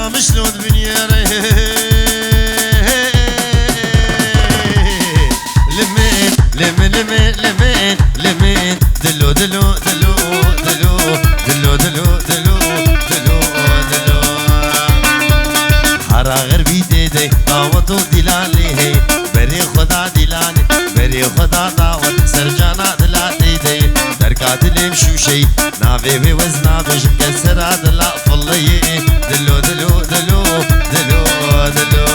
مشلون بنياري لمين لمين لمين لمين لمين دلو دلو دلو دلو دلو دلو دلو دلو دلو حرا غربي ديدي دعوتو دلالي هي بري خدا دلالي بري خدا دعوت سرجانا دلالي دي دركا دلم شوشي نافي بوزنا بجم كسرا دلا فلي دلو دلو دلو دلو دلو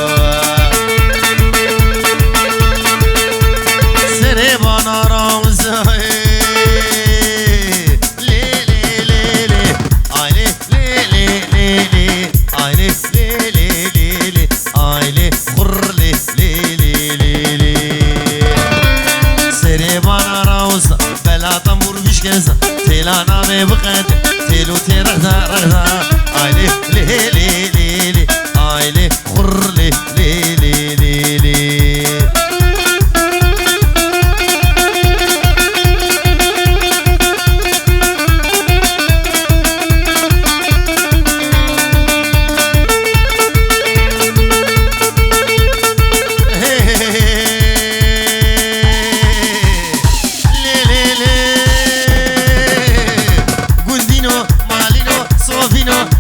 سريبانا رامزاي تيلانا بقد تيلو تيرغدا رغدا عيني لي لي لي لي عيني خر لي لي لي لي لي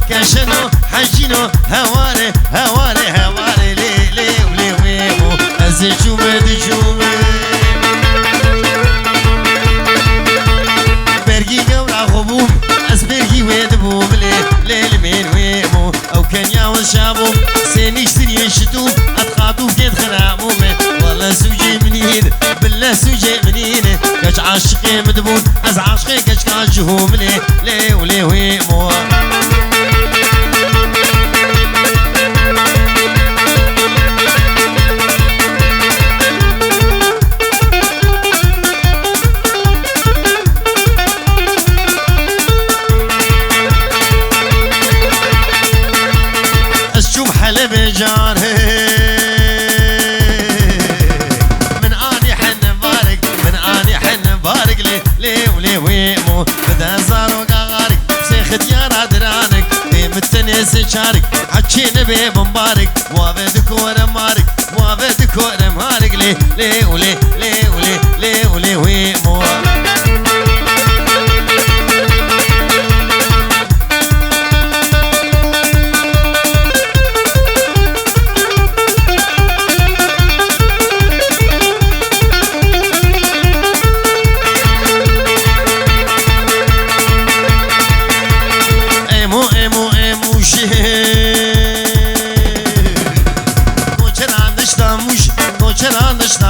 كاشنو حجينو هواري هواري هواري لي لي ولي ويمو ازجومي دجومي برقي قورا غبوم اسبرقي ويدبوم لي لي لمين ويمو او كان ياول شابوم سيني شتري شتوم اتقاطو كيد خرامومي والله سوجي منين بالله سوجي منين كاش عاشقي مدبون از عاشقي كاش كاجهوم لي لي ولي ويمو بجار من اني حن بارك من اني حن بارك لي لي ولي ويمو بدا زارو غارك سيخت يا رادرانك متنس شارك حكينا بي مبارك وابد كور مارك وابد كور مارك لي لي ولي لي ولي لي ولي ويمو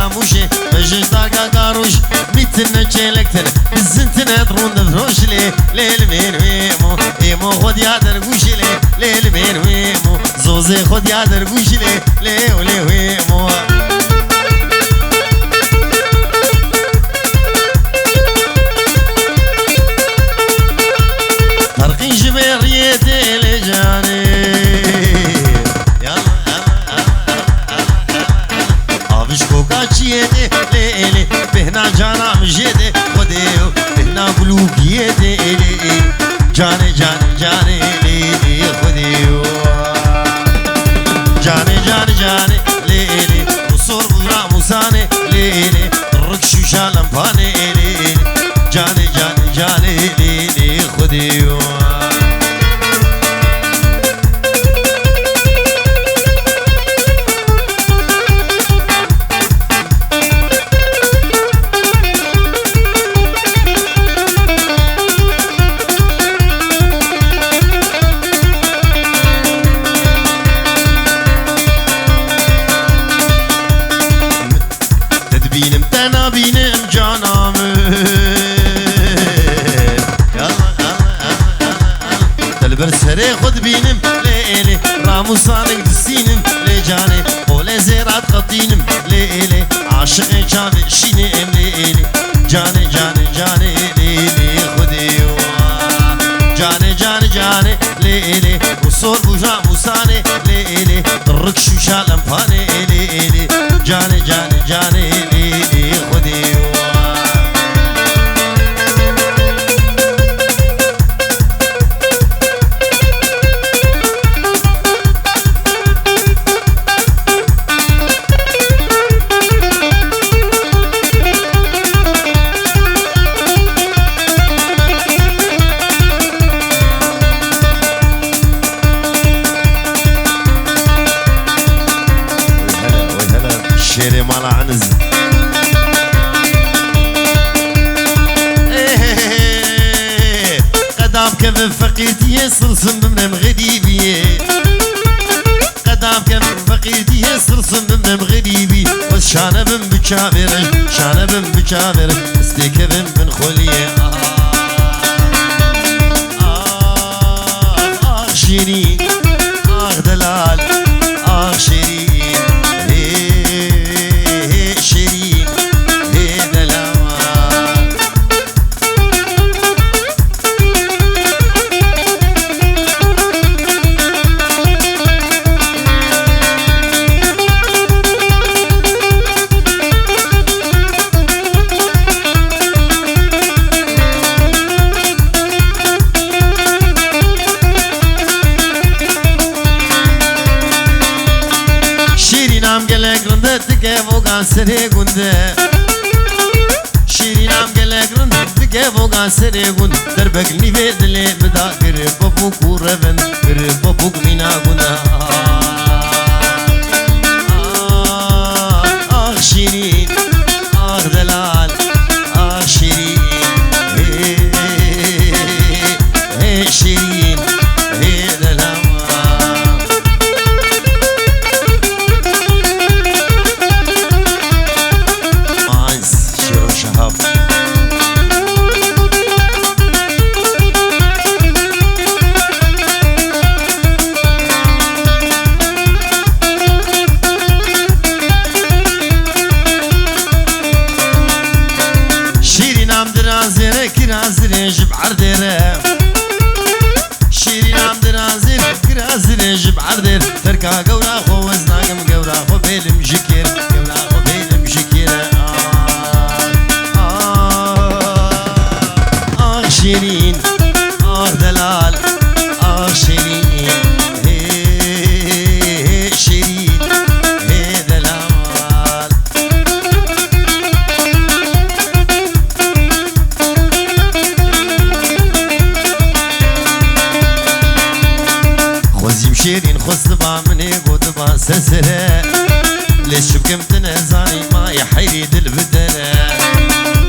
ناموشي بجدار قاروش ميتنا جيلكتر بزنتنا درون دفروش لي المين ويمو ايمو خد يا درقوش لي المين ويمو زوزي خد يا درقوش لي ولي ويمو طرقين جبيريتي لجاني چیده لیلی بهنا جانا مجده خودیو بهنا بلوگیده لیلی جانه جانه جانه لیلی خودیو جانه جانه جانه لیلی مصور برا موسانه لیلی رکشو شالم پانه لیلی جانه جانه جانه لیلی خودیو برسري خد بينم ليلي راموسانك دسينم لي جاني قولي زيرات خطينم ليلي عاشقي جاني شينم ليلي جاني جاني جاني ليلي خديو جاني جاني جاني ليلي وصور بوجا موساني ليلي ركشو شالم فاني ليلي جاني جاني جاني ليلي خديو مالا عنز قدام كيف فقيتي صرصم من غريبي قدام كيف فقيتي صرصم من غريبي وشانب بشابرش شانب بشابرش استيكب من خليه شيرين آخ دلال آخ شيرين هي شيرين هي دلال سري گنده شیرینم گله گرند دیگه وگا سري گند دربک نیوه دلی بدا گر بابو کورون گر بابو مینا گنده آخ شیرین آخ دلال آخ شیرین هی شیرین هی دلال جب عرديره شيرين عبد الرازق كرازر جب عردير تركا قورا خو وزناقم قورا خو بيلم جكير قورا خو بيلم جكير شيرين دلال شيرين شيرين دلال شيرين خصبا مني قطبا سسرة ليش بكمت نزاي ما يحيري دل بدرة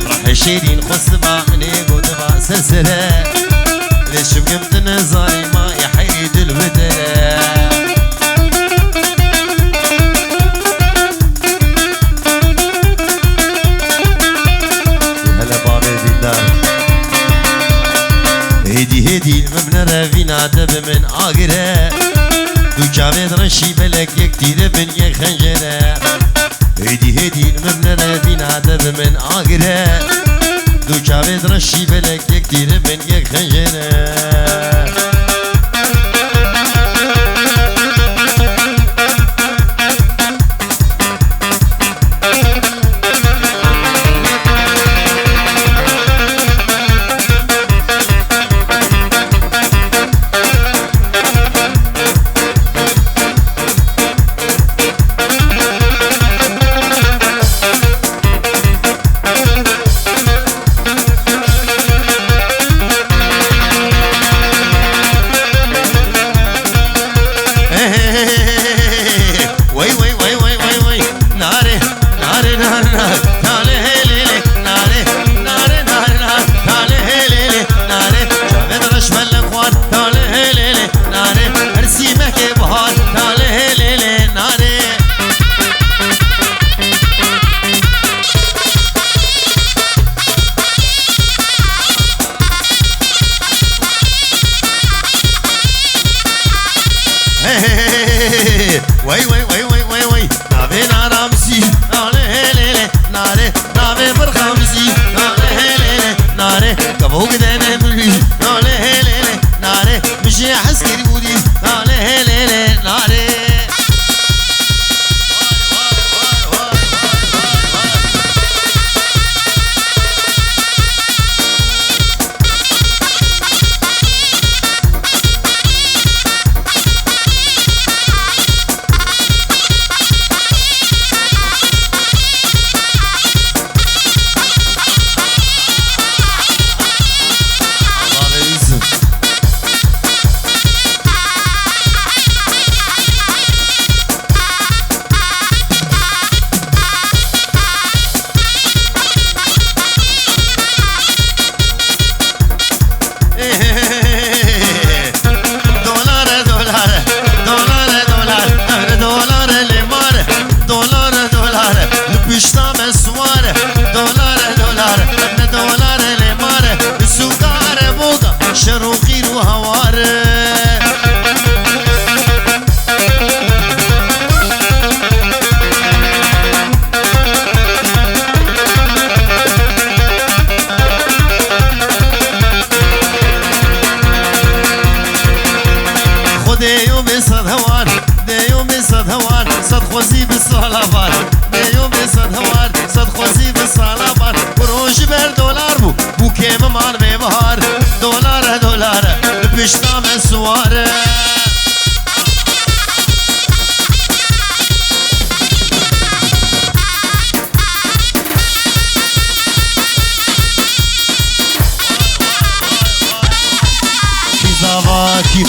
راح شيرين خصبا مني قطبا سسرة ليش بكمت نزاي ما يحيري دل بدرة هلا بابي ديدار هدي المبنى فينا دب من آقرة دو جاوید رشی بلک یک تیره بن یک خنجره هدی المبنى فينا دب من آقرة دو جاوید رشی بلک یک تیره بن یک خنجره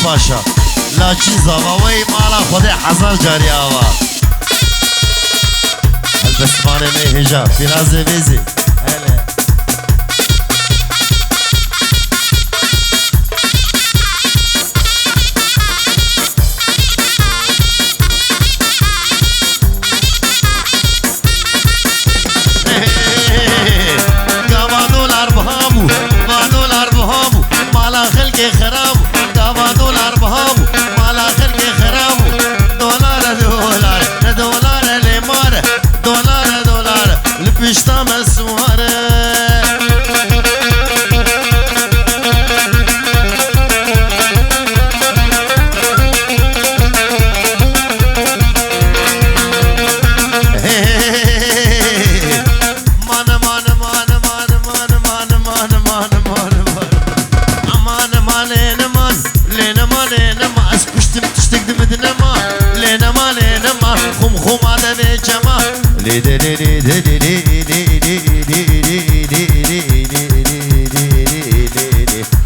باشا لاچی زاوی مالا خود حزار جاری آوا البسمانه می هجا فراز ویزی هلا خراب دوا دولار بهامو مالا خلق خرابو دولار لیمار دولار لپشتا مسواره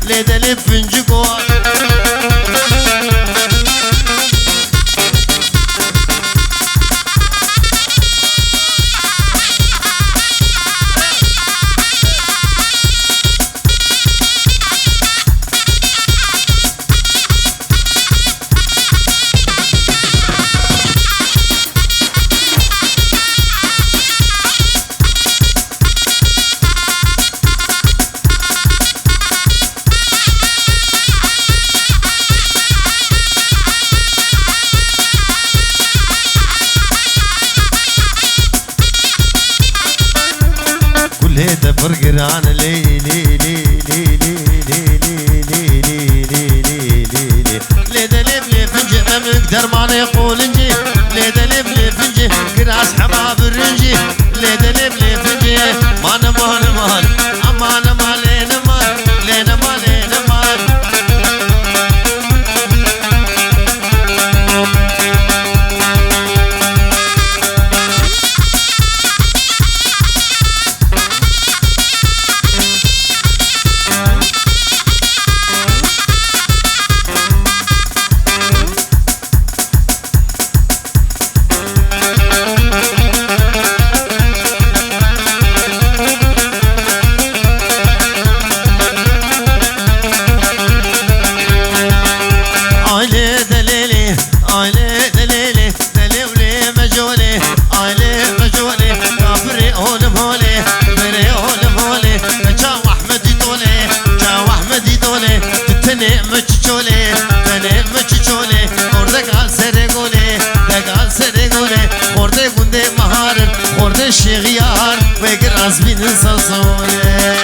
لدلي فنجكو هيدا برجر عن لي لي لي لي لي لي لي لي ليدا لي فنجي ما بقدر ما يقول انجي ليدا لي فنجي كراس حباب الرنجي ليدا لي فنجي مان امان مان لينا مان شغيار ويقر عزبين صلصولي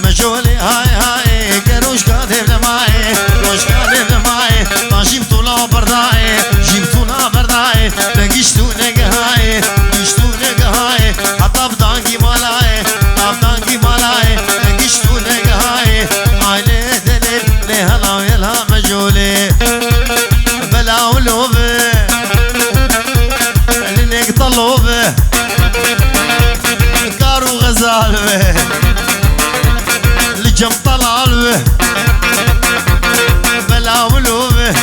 مجولي هاي قروش قادر لماي روش قادر لماي ما جيبتونا برداي نقشتو نقهاي طب دانجي مالاي نقشتو نقهاي عيلي دليل ليهلا ويلها مجولي بلا ولوبي لنك طلوبي كارو غزال لجم طلال بلا ولوبي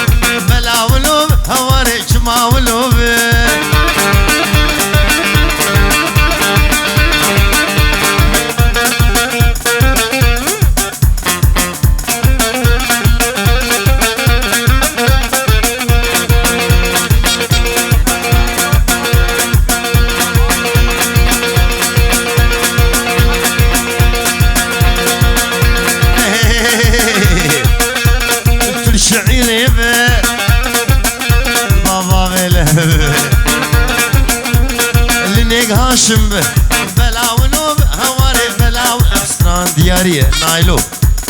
هواريك ما ولوبي لنيك هاشم بلا ونوب هواري بلا ونفسران ديارية نايلو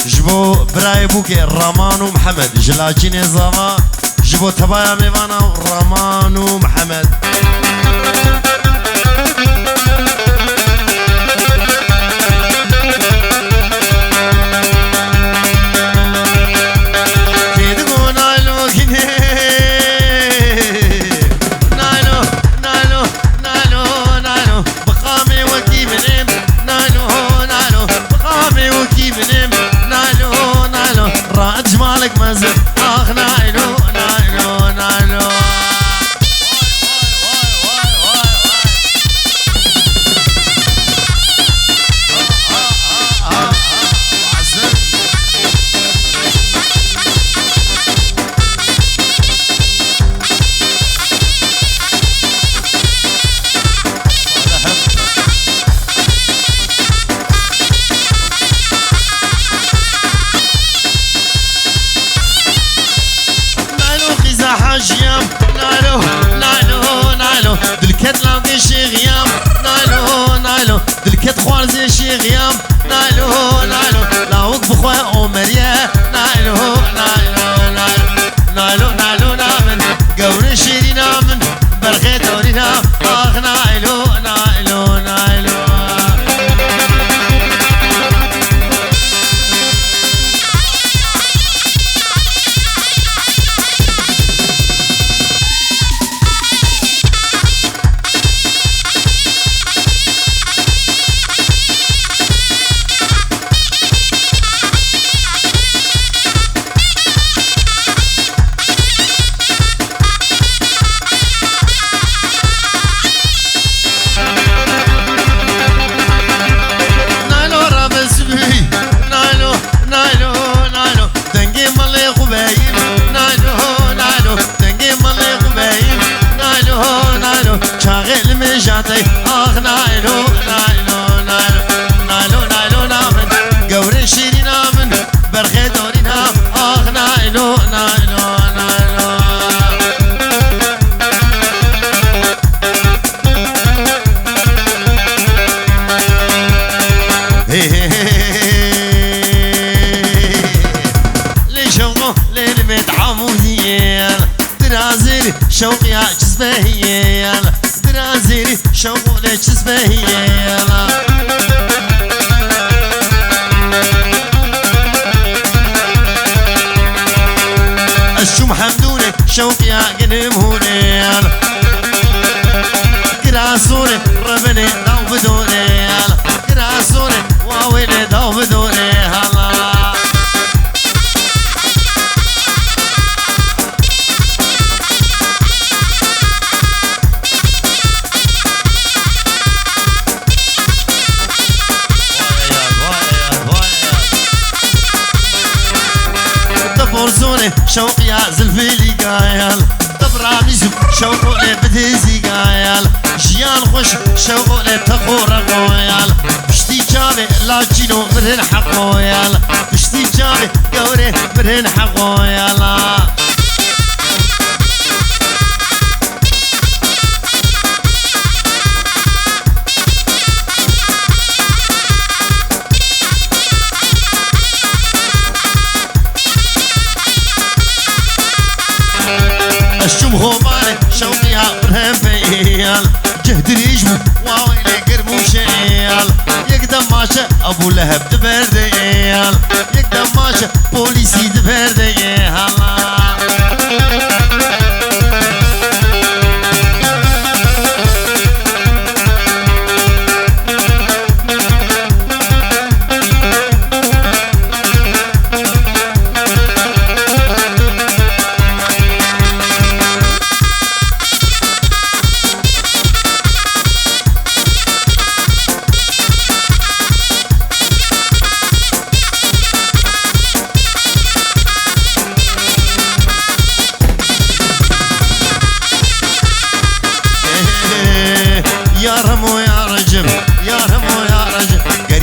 جبو براي بوكي رامان ومحمد جلاجيني زاما جبو تبايا ميوانا رامان ومحمد كيدقو نايلو كيني چزبهیه یالا درازیری شوقه چزبهیه یالا الشم حمدوني شوقي قلم هوني قراسوني ربني داو بدوني قراسوني واويني داو بدوني هلا شوقي زلفي لي قايل دبرا ميزو شوقي بديزي قايل جيان خوش شوقي تخور قويل بشتي جامي لاجينو برهن حقويل بشتي جامي قوري برهن حقويل الشم غوماني شوقي برهم بيال جهد ريجمو واويلي قربو شيال يقدم ماشا ابو لهب دبرديال يقدم ماشا بوليسي دبرديال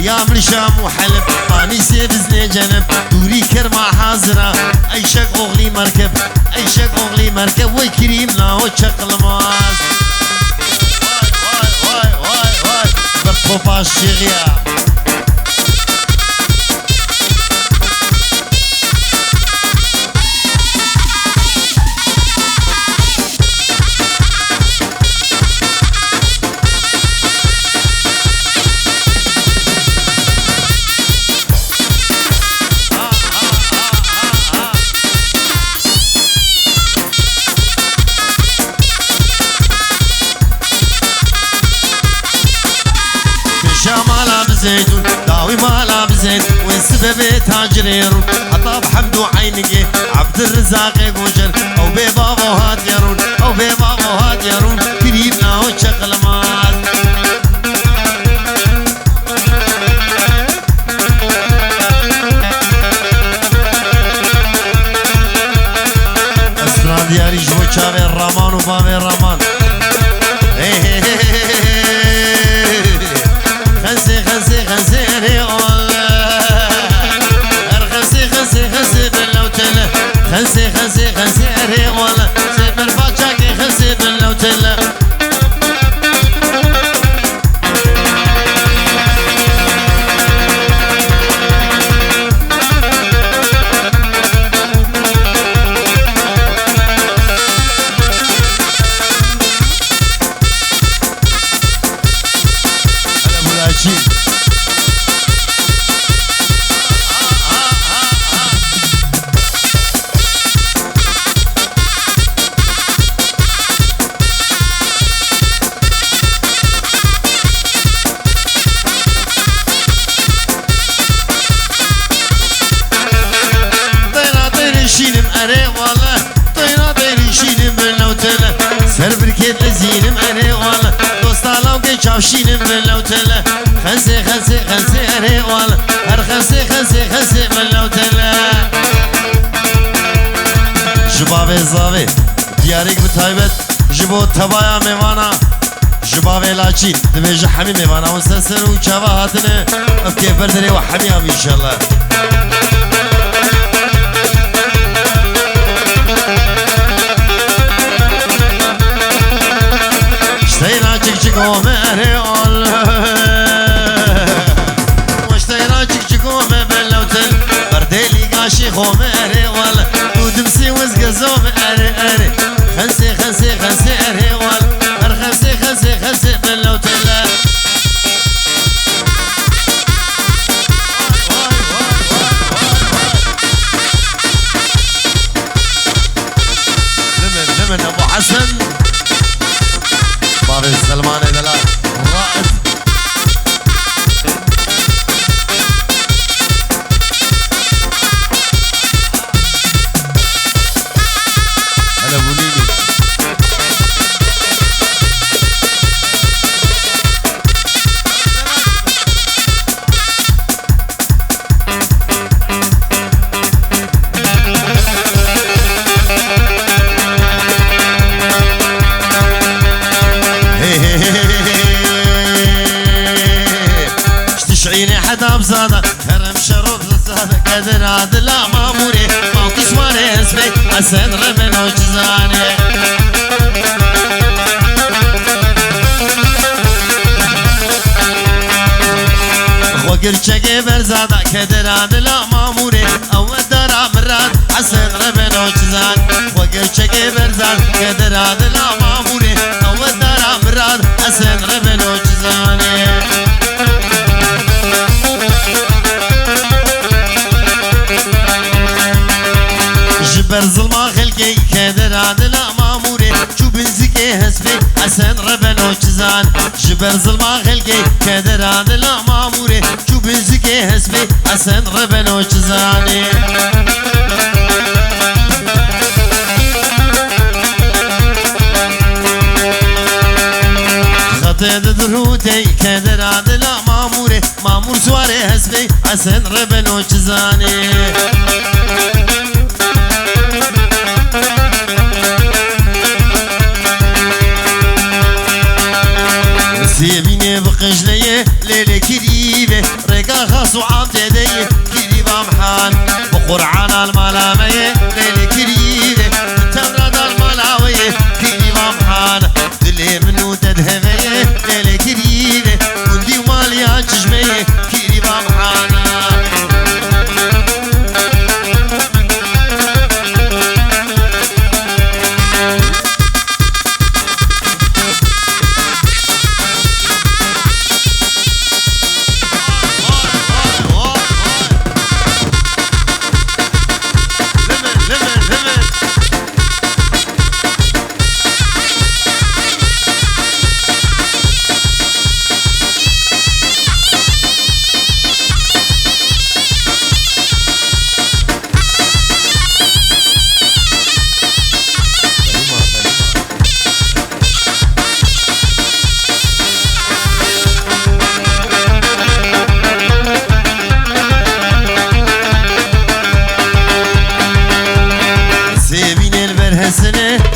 قريام لشام وحلب اني سيبزني جنب دوري كرمة حاضرة اي شك اغلي مركب اي شك اغلي مركب وي كريم لاهو شكل ماس واي واي واي واي ببوباش شغيا مالا بزيتون داوي مالا بزيت وين سبب تاجريرون حطاب حمدو عينقي عبد الرزاق قوجر او ببابو هات يرون او ببابو هات يرون كريمنا وشغل مال اسران دياري جو شابي الرمان وبابي الرمان خنسي خنسي خنسي اري ولا سيف الفاتشاكي خنسي باللوتيلا هلا بولاشي شينم أري والله طينا طيري شينم باللوتلة سر بركيت لزينم أري والله دوستا لوكي شافشينم باللوتلة خنسي خنسي خنسي أري والله هر خنسي خنسي خنسي باللوتلة جبابي زاوي دياريك بتايبت جبو تبايا ميوانا جبابي لاچين دبيج حمي ميوانا وسسر وشابا هاتنه افكي بردري وحمي ان شاء الله اشتينا چك ومهري اول واشتينا چك ومبلوتل برديلي قاشي ومهري اول ودمسي وزقزو مهري خنسي خنسي خنسي زادا هرم شروط زادا قدر عدل ماموري موكي سواري اسمي حسن ربن وجزاني گرچه برزادا کدر عدل ماموره او دارا مراد حسن ربن وجزان و گرچه برزاد کدر عدل ماموره او دارا مراد حسن ربن وجزان جبر ظلما خلقي كدر عدل ماموره شو بنزكي حسبي حسن ربن وجزان جبر ظلما خلقي كدر عدل ماموره شو بنزكي حسبي حسن ربن وجزاني خطيت دروتي كدر عدل ماموره مامور سواري حسبي حسن ربن وجزاني سيبيني بقجليه ليلة كريبة رقا خاص وعابتي ديه كريبة محان بقرعان الملامية ليلة كريبة تورد الملاوية كريبة محان دلي منو تدهمية ليلة كريبة كندي وماليا تجمية كريبة محانا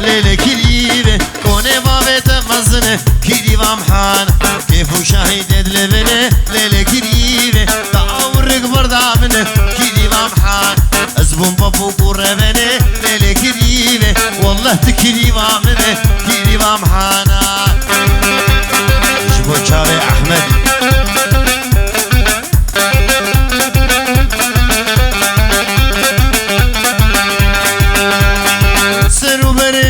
ليلة كريبة كوني بابت مزنة كريبة محان كيف وشاهد لبنة ليلة كريبة تعورك بردامنة كريبة محان أزبون بابو قربنة ليلة كريبة والله تكريبة منة كريبة محانا جبو شاري أحمد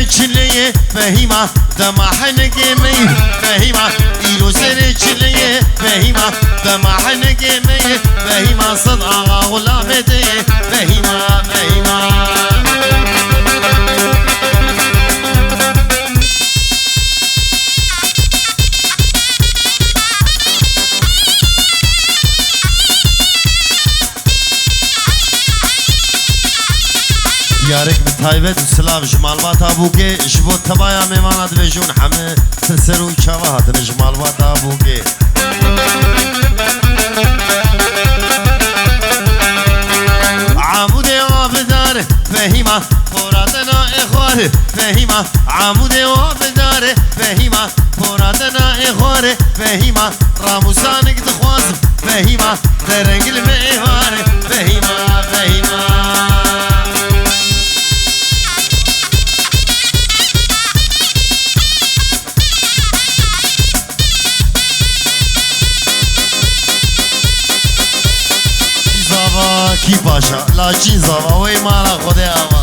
چلیه فهیما دماحن گمی فهیما ایلو سر چلیه فهیما دماحن گمی فهیما صد آغا غلامته فهیما فهیما يارك بتايبت سلام جمال باتا بوكي جبو تبايا ميمانات بيجون حمي تسرو چاوات جمال باتا بوكي عمود وابدار فهيمة فراتنا إخوار فهيمة عمود وابدار فهيمة فراتنا إخوار فهيمة راموسانك دخواز فهيمة درنق المئوار فهيمة فهيمة کی باشا لاچین زاوا وی مالا خود آوا